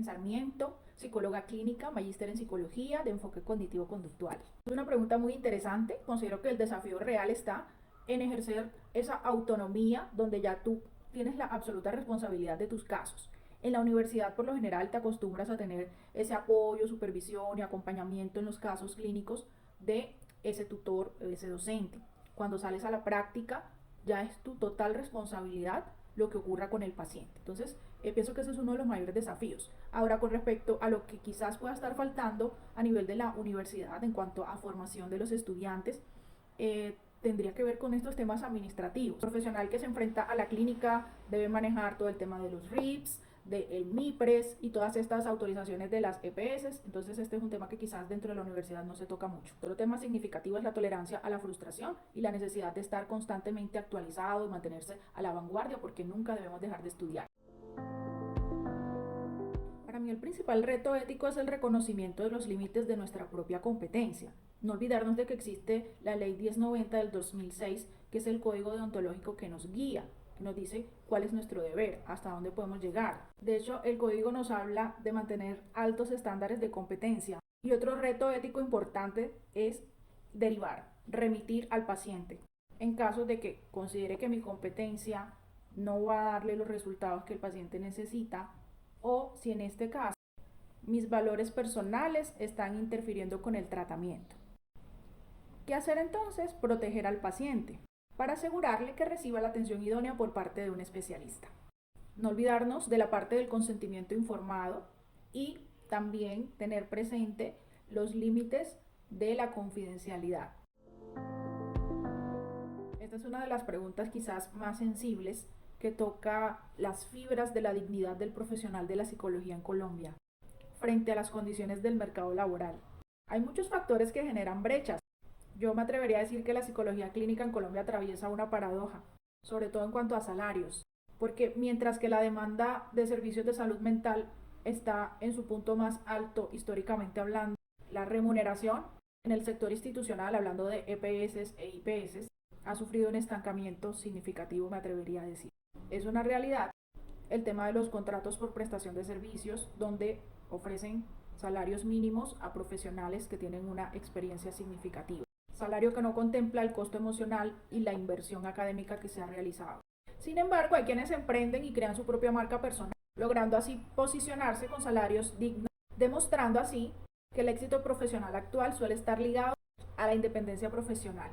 en Sarmiento, psicóloga clínica, magíster en psicología de enfoque cognitivo-conductual. Es una pregunta muy interesante. Considero que el desafío real está en ejercer esa autonomía donde ya tú tienes la absoluta responsabilidad de tus casos. En la universidad por lo general te acostumbras a tener ese apoyo, supervisión y acompañamiento en los casos clínicos de ese tutor, ese docente. Cuando sales a la práctica ya es tu total responsabilidad lo que ocurra con el paciente. Entonces, pienso que ese es uno de los mayores desafíos. Ahora, con respecto a lo que quizás pueda estar faltando a nivel de la universidad en cuanto a formación de los estudiantes, tendría que ver con estos temas administrativos. El profesional que se enfrenta a la clínica debe manejar todo el tema de los RIPS, del MIPRES y todas estas autorizaciones de las EPS. Entonces este es un tema que quizás dentro de la universidad no se toca mucho. Otro tema significativo es la tolerancia a la frustración y la necesidad de estar constantemente actualizado y mantenerse a la vanguardia, porque nunca debemos dejar de estudiar. Para mí el principal reto ético es el reconocimiento de los límites de nuestra propia competencia. No olvidarnos de que existe la Ley 1090 del 2006, que es el código deontológico que nos guía, que nos dice cuál es nuestro deber, hasta dónde podemos llegar. De hecho, el código nos habla de mantener altos estándares de competencia. Y otro reto ético importante es derivar, remitir al paciente. En caso de que considere que mi competencia no va a darle los resultados que el paciente necesita, o si en este caso mis valores personales están interfiriendo con el tratamiento. ¿Qué hacer entonces? Proteger al paciente para asegurarle que reciba la atención idónea por parte de un especialista. No olvidarnos de la parte del consentimiento informado y también tener presente los límites de la confidencialidad. Esta es una de las preguntas quizás más sensibles que toca las fibras de la dignidad del profesional de la psicología en Colombia frente a las condiciones del mercado laboral. Hay muchos factores que generan brechas. Yo me atrevería a decir que la psicología clínica en Colombia atraviesa una paradoja, sobre todo en cuanto a salarios, porque mientras que la demanda de servicios de salud mental está en su punto más alto históricamente hablando, la remuneración en el sector institucional, hablando de EPS e IPS, ha sufrido un estancamiento significativo, me atrevería a decir. Es una realidad el tema de los contratos por prestación de servicios, donde ofrecen salarios mínimos a profesionales que tienen una experiencia significativa. Salario que no contempla el costo emocional y la inversión académica que se ha realizado. Sin embargo, hay quienes emprenden y crean su propia marca personal, logrando así posicionarse con salarios dignos, demostrando así que el éxito profesional actual suele estar ligado a la independencia profesional.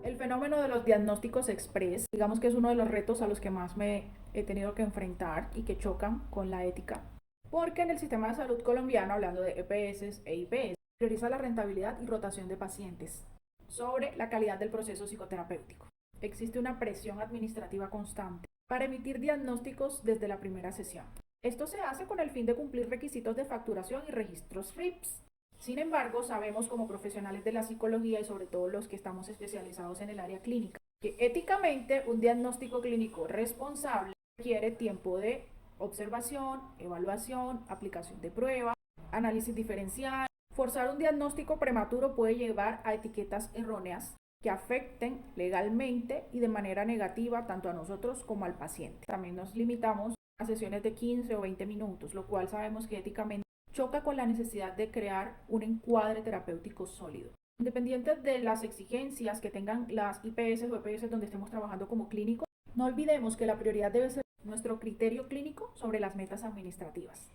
El fenómeno de los diagnósticos express, digamos que es uno de los retos a los que más me he tenido que enfrentar y que chocan con la ética, porque en el sistema de salud colombiano, hablando de EPS e IPS, prioriza la rentabilidad y rotación de pacientes sobre la calidad del proceso psicoterapéutico. Existe una presión administrativa constante para emitir diagnósticos desde la primera sesión. Esto se hace con el fin de cumplir requisitos de facturación y registros RIPS. Sin embargo, sabemos como profesionales de la psicología y sobre todo los que estamos especializados en el área clínica, que éticamente un diagnóstico clínico responsable requiere tiempo de observación, evaluación, aplicación de pruebas, análisis diferencial. Forzar un diagnóstico prematuro puede llevar a etiquetas erróneas que afecten legalmente y de manera negativa tanto a nosotros como al paciente. También nos limitamos a sesiones de 15 o 20 minutos, lo cual sabemos que éticamente choca con la necesidad de crear un encuadre terapéutico sólido. Independiente de las exigencias que tengan las IPS o EPS donde estemos trabajando como clínicos, no olvidemos que la prioridad debe ser nuestro criterio clínico sobre las metas administrativas.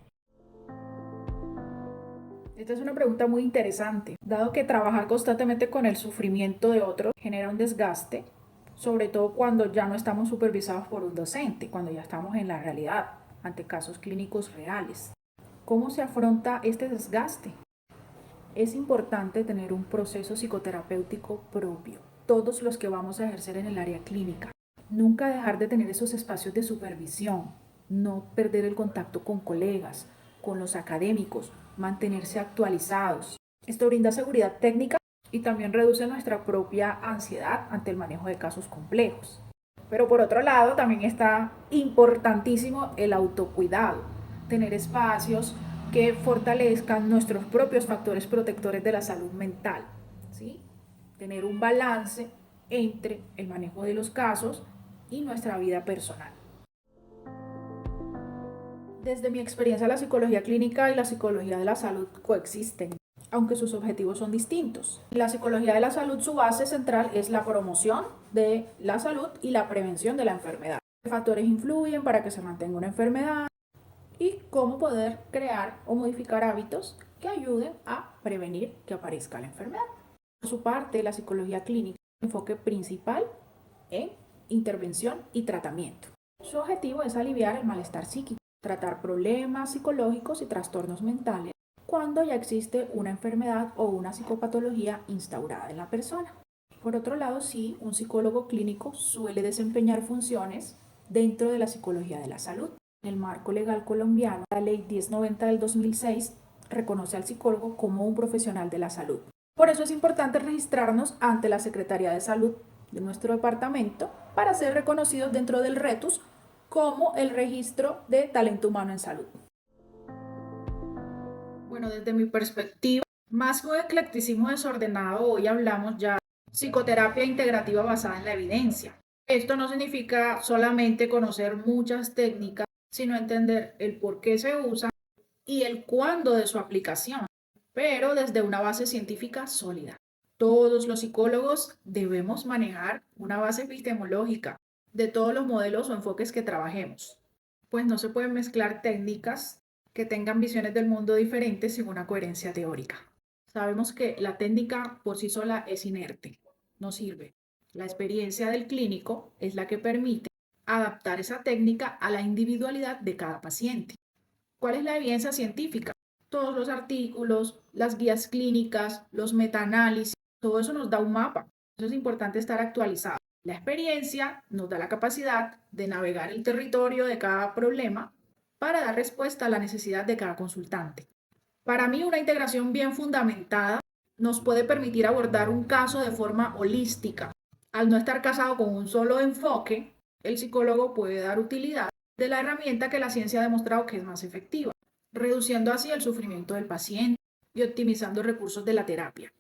Esta es una pregunta muy interesante, dado que trabajar constantemente con el sufrimiento de otros genera un desgaste, sobre todo cuando ya no estamos supervisados por un docente, cuando ya estamos en la realidad, ante casos clínicos reales. ¿Cómo se afronta este desgaste? Es importante tener un proceso psicoterapéutico propio, todos los que vamos a ejercer en el área clínica. Nunca dejar de tener esos espacios de supervisión, no perder el contacto con colegas, con los académicos, mantenerse actualizados. Esto brinda seguridad técnica y también reduce nuestra propia ansiedad ante el manejo de casos complejos. Pero por otro lado, también está importantísimo el autocuidado, tener espacios que fortalezcan nuestros propios factores protectores de la salud mental, ¿sí? Tener un balance entre el manejo de los casos y nuestra vida personal. Desde mi experiencia, la psicología clínica y la psicología de la salud coexisten, aunque sus objetivos son distintos. En la psicología de la salud, su base central es la promoción de la salud y la prevención de la enfermedad. ¿Qué factores influyen para que se mantenga una enfermedad? Y cómo poder crear o modificar hábitos que ayuden a prevenir que aparezca la enfermedad. Por su parte, la psicología clínica, enfoque principal en intervención y tratamiento. Su objetivo es aliviar el malestar psíquico, tratar problemas psicológicos y trastornos mentales cuando ya existe una enfermedad o una psicopatología instaurada en la persona. Por otro lado, sí, un psicólogo clínico suele desempeñar funciones dentro de la psicología de la salud. En el marco legal colombiano, la Ley 1090 del 2006 reconoce al psicólogo como un profesional de la salud. Por eso es importante registrarnos ante la Secretaría de Salud de nuestro departamento para ser reconocidos dentro del RETUS como el registro de talento humano en salud. Bueno, desde mi perspectiva, más que eclecticismo desordenado, hoy hablamos ya de psicoterapia integrativa basada en la evidencia. Esto no significa solamente conocer muchas técnicas, sino entender el por qué se usan y el cuándo de su aplicación, pero desde una base científica sólida. Todos los psicólogos debemos manejar una base epistemológica de todos los modelos o enfoques que trabajemos, pues no se pueden mezclar técnicas que tengan visiones del mundo diferentes sin una coherencia teórica. Sabemos que la técnica por sí sola es inerte, no sirve. La experiencia del clínico es la que permite adaptar esa técnica a la individualidad de cada paciente. ¿Cuál es la evidencia científica? Todos los artículos, las guías clínicas, los metaanálisis, todo eso nos da un mapa. Eso es importante estar actualizado. La experiencia nos da la capacidad de navegar el territorio de cada problema para dar respuesta a la necesidad de cada consultante. Para mí, una integración bien fundamentada nos puede permitir abordar un caso de forma holística. Al no estar casado con un solo enfoque, el psicólogo puede dar utilidad de la herramienta que la ciencia ha demostrado que es más efectiva, reduciendo así el sufrimiento del paciente y optimizando recursos de la terapia.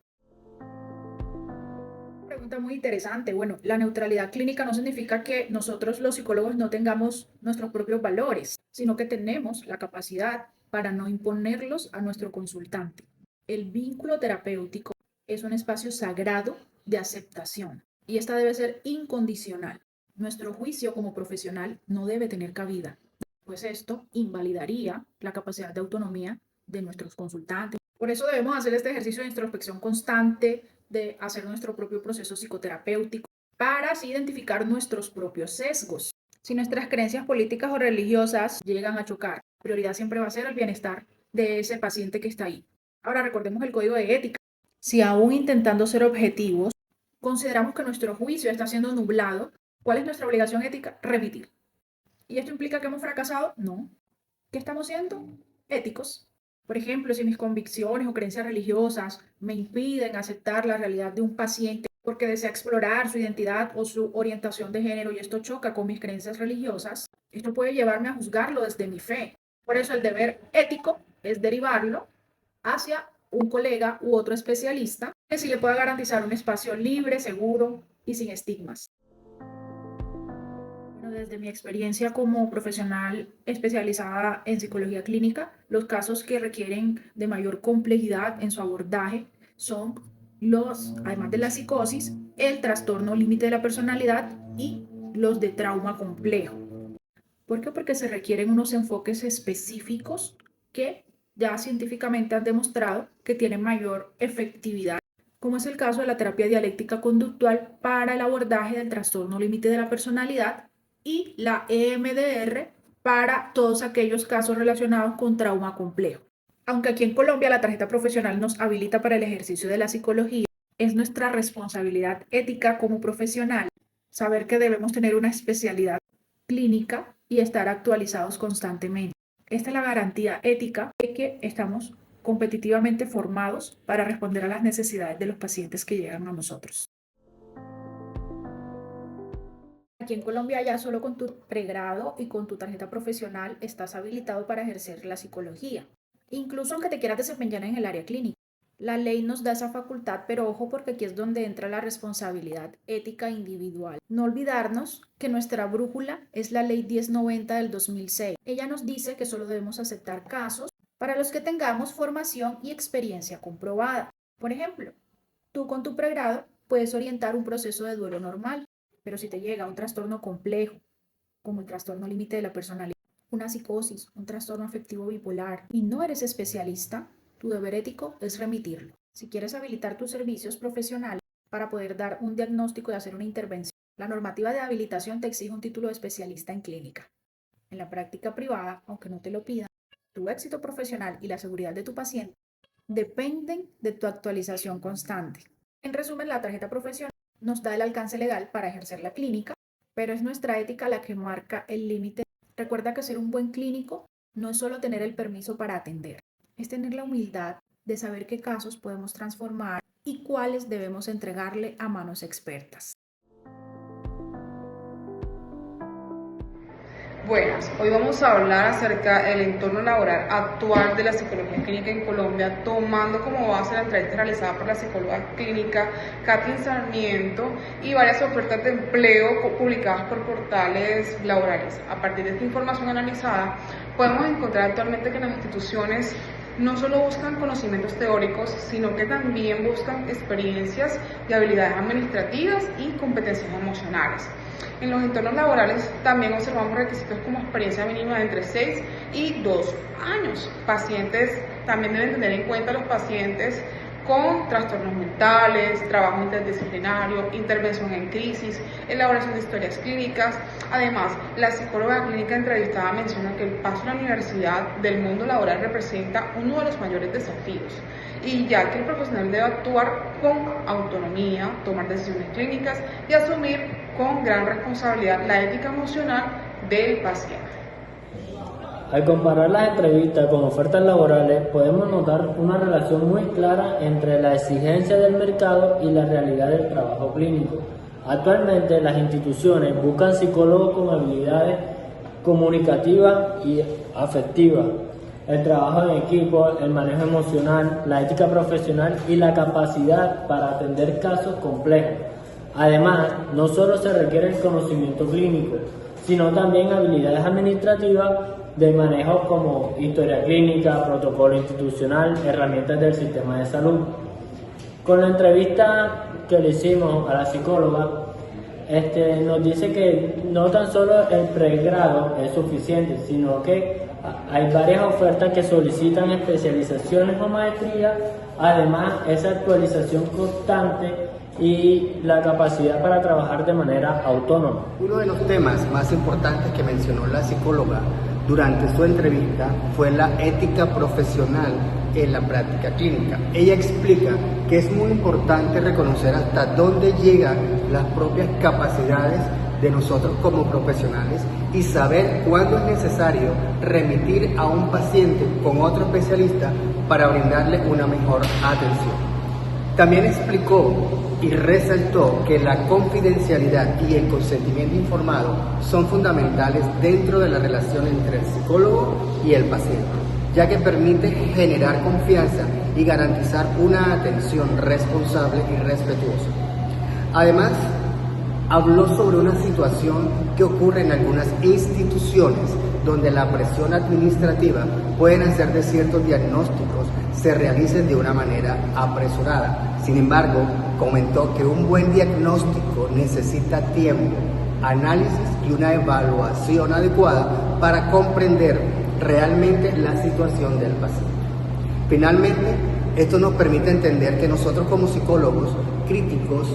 Pregunta muy interesante. Bueno, la neutralidad clínica no significa que nosotros los psicólogos no tengamos nuestros propios valores, sino que tenemos la capacidad para no imponerlos a nuestro consultante. El vínculo terapéutico es un espacio sagrado de aceptación y esta debe ser incondicional. Nuestro juicio como profesional no debe tener cabida, pues esto invalidaría la capacidad de autonomía de nuestros consultantes. Por eso debemos hacer este ejercicio de introspección constante, de hacer nuestro propio proceso psicoterapéutico, para así identificar nuestros propios sesgos. Si nuestras creencias políticas o religiosas llegan a chocar, la prioridad siempre va a ser el bienestar de ese paciente que está ahí. Ahora recordemos el código de ética. Si aún intentando ser objetivos, consideramos que nuestro juicio está siendo nublado, ¿cuál es nuestra obligación ética? Remitir. ¿Y esto implica que hemos fracasado? No. ¿Qué estamos siendo? Éticos. Por ejemplo, si mis convicciones o creencias religiosas me impiden aceptar la realidad de un paciente porque desea explorar su identidad o su orientación de género y esto choca con mis creencias religiosas, esto puede llevarme a juzgarlo desde mi fe. Por eso el deber ético es derivarlo hacia un colega u otro especialista que sí le pueda garantizar un espacio libre, seguro y sin estigmas. Desde mi experiencia como profesional especializada en psicología clínica, los casos que requieren de mayor complejidad en su abordaje son además de la psicosis, el trastorno límite de la personalidad y los de trauma complejo. ¿Por qué? Porque se requieren unos enfoques específicos que ya científicamente han demostrado que tienen mayor efectividad, como es el caso de la terapia dialéctica conductual para el abordaje del trastorno límite de la personalidad y la EMDR para todos aquellos casos relacionados con trauma complejo. Aunque aquí en Colombia la tarjeta profesional nos habilita para el ejercicio de la psicología, es nuestra responsabilidad ética como profesional saber que debemos tener una especialidad clínica y estar actualizados constantemente. Esta es la garantía ética de que estamos competitivamente formados para responder a las necesidades de los pacientes que llegan a nosotros. Aquí en Colombia ya solo con tu pregrado y con tu tarjeta profesional estás habilitado para ejercer la psicología, incluso aunque te quieras desempeñar en el área clínica. La ley nos da esa facultad, pero ojo porque aquí es donde entra la responsabilidad ética individual. No olvidarnos que nuestra brújula es la Ley 1090 del 2006. Ella nos dice que solo debemos aceptar casos para los que tengamos formación y experiencia comprobada. Por ejemplo, tú con tu pregrado puedes orientar un proceso de duelo normal, pero si te llega un trastorno complejo, como el trastorno límite de la personalidad, una psicosis, un trastorno afectivo bipolar, y no eres especialista, tu deber ético es remitirlo. Si quieres habilitar tus servicios profesionales para poder dar un diagnóstico y hacer una intervención, la normativa de habilitación te exige un título de especialista en clínica. En la práctica privada, aunque no te lo pidan, tu éxito profesional y la seguridad de tu paciente dependen de tu actualización constante. En resumen, la tarjeta profesional nos da el alcance legal para ejercer la clínica, pero es nuestra ética la que marca el límite. Recuerda que ser un buen clínico no es solo tener el permiso para atender, es tener la humildad de saber qué casos podemos transformar y cuáles debemos entregarle a manos expertas. Buenas, hoy vamos a hablar acerca del entorno laboral actual de la psicología clínica en Colombia, tomando como base la entrevista realizada por la psicóloga clínica Katy Sarmiento y varias ofertas de empleo publicadas por portales laborales. A partir de esta información analizada, podemos encontrar actualmente que las instituciones no solo buscan conocimientos teóricos, sino que también buscan experiencias y habilidades administrativas y competencias emocionales. En los entornos laborales también observamos requisitos como experiencia mínima de entre 6 y 2 años. Pacientes también deben tener en cuenta los pacientes con trastornos mentales, trabajo interdisciplinario, intervención en crisis, elaboración de historias clínicas. Además, la psicóloga clínica entrevistada menciona que el paso a la universidad del mundo laboral representa uno de los mayores desafíos, y ya que el profesional debe actuar con autonomía, tomar decisiones clínicas y asumir con gran responsabilidad la ética emocional del paciente. Al comparar las entrevistas con ofertas laborales, podemos notar una relación muy clara entre la exigencia del mercado y la realidad del trabajo clínico. Actualmente, las instituciones buscan psicólogos con habilidades comunicativas y afectivas, el trabajo en equipo, el manejo emocional, la ética profesional y la capacidad para atender casos complejos. Además, no solo se requiere el conocimiento clínico, sino también habilidades administrativas de manejo como historia clínica, protocolo institucional, herramientas del sistema de salud. Con la entrevista que le hicimos a la psicóloga, nos dice que no tan solo el pregrado es suficiente, sino que hay varias ofertas que solicitan especializaciones o maestrías. Además, esa actualización constante y la capacidad para trabajar de manera autónoma. Uno de los temas más importantes que mencionó la psicóloga durante su entrevista fue la ética profesional en la práctica clínica. Ella explica que es muy importante reconocer hasta dónde llegan las propias capacidades de nosotros como profesionales y saber cuándo es necesario remitir a un paciente con otro especialista para brindarle una mejor atención. También explicó y resaltó que la confidencialidad y el consentimiento informado son fundamentales dentro de la relación entre el psicólogo y el paciente, ya que permite generar confianza y garantizar una atención responsable y respetuosa. Además, habló sobre una situación que ocurre en algunas instituciones donde la presión administrativa puede hacer de ciertos diagnósticos se realicen de una manera apresurada. Sin embargo, comentó que un buen diagnóstico necesita tiempo, análisis y una evaluación adecuada para comprender realmente la situación del paciente. Finalmente, esto nos permite entender que nosotros como psicólogos clínicos,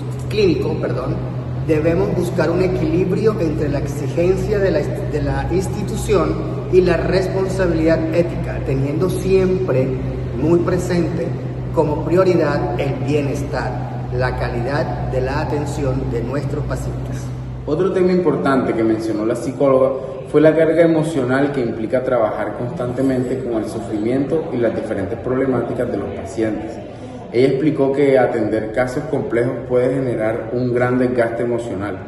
debemos buscar un equilibrio entre la exigencia de la institución y la responsabilidad ética, teniendo siempre muy presente como prioridad el bienestar, la calidad de la atención de nuestros pacientes. Otro tema importante que mencionó la psicóloga fue la carga emocional que implica trabajar constantemente con el sufrimiento y las diferentes problemáticas de los pacientes. Ella explicó que atender casos complejos puede generar un gran desgaste emocional,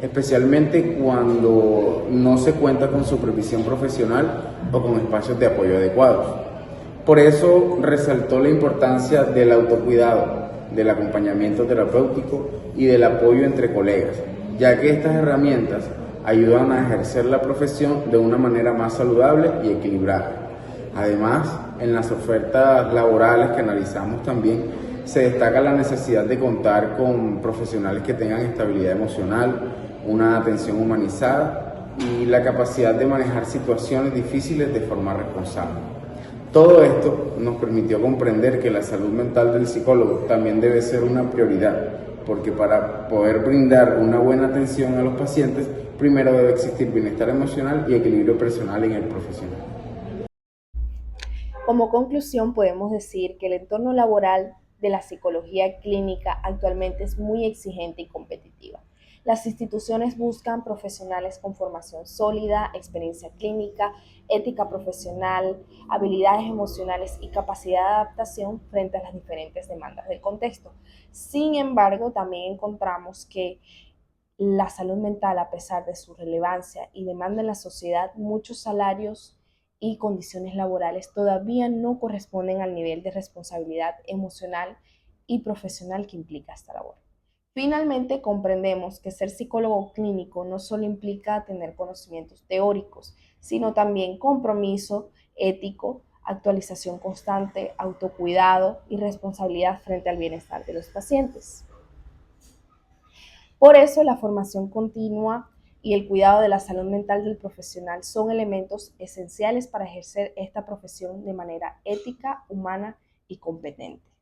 especialmente cuando no se cuenta con supervisión profesional o con espacios de apoyo adecuados. Por eso resaltó la importancia del autocuidado, del acompañamiento terapéutico y del apoyo entre colegas, ya que estas herramientas ayudan a ejercer la profesión de una manera más saludable y equilibrada. Además, en las ofertas laborales que analizamos también se destaca la necesidad de contar con profesionales que tengan estabilidad emocional, una atención humanizada y la capacidad de manejar situaciones difíciles de forma responsable. Todo esto nos permitió comprender que la salud mental del psicólogo también debe ser una prioridad, porque para poder brindar una buena atención a los pacientes, primero debe existir bienestar emocional y equilibrio personal en el profesional. Como conclusión, podemos decir que el entorno laboral de la psicología clínica actualmente es muy exigente y competitiva. Las instituciones buscan profesionales con formación sólida, experiencia clínica, ética profesional, habilidades emocionales y capacidad de adaptación frente a las diferentes demandas del contexto. Sin embargo, también encontramos que la salud mental, a pesar de su relevancia y demanda en la sociedad, muchos salarios y condiciones laborales todavía no corresponden al nivel de responsabilidad emocional y profesional que implica esta labor. Finalmente, comprendemos que ser psicólogo clínico no solo implica tener conocimientos teóricos, sino también compromiso ético, actualización constante, autocuidado y responsabilidad frente al bienestar de los pacientes. Por eso, la formación continua y el cuidado de la salud mental del profesional son elementos esenciales para ejercer esta profesión de manera ética, humana y competente.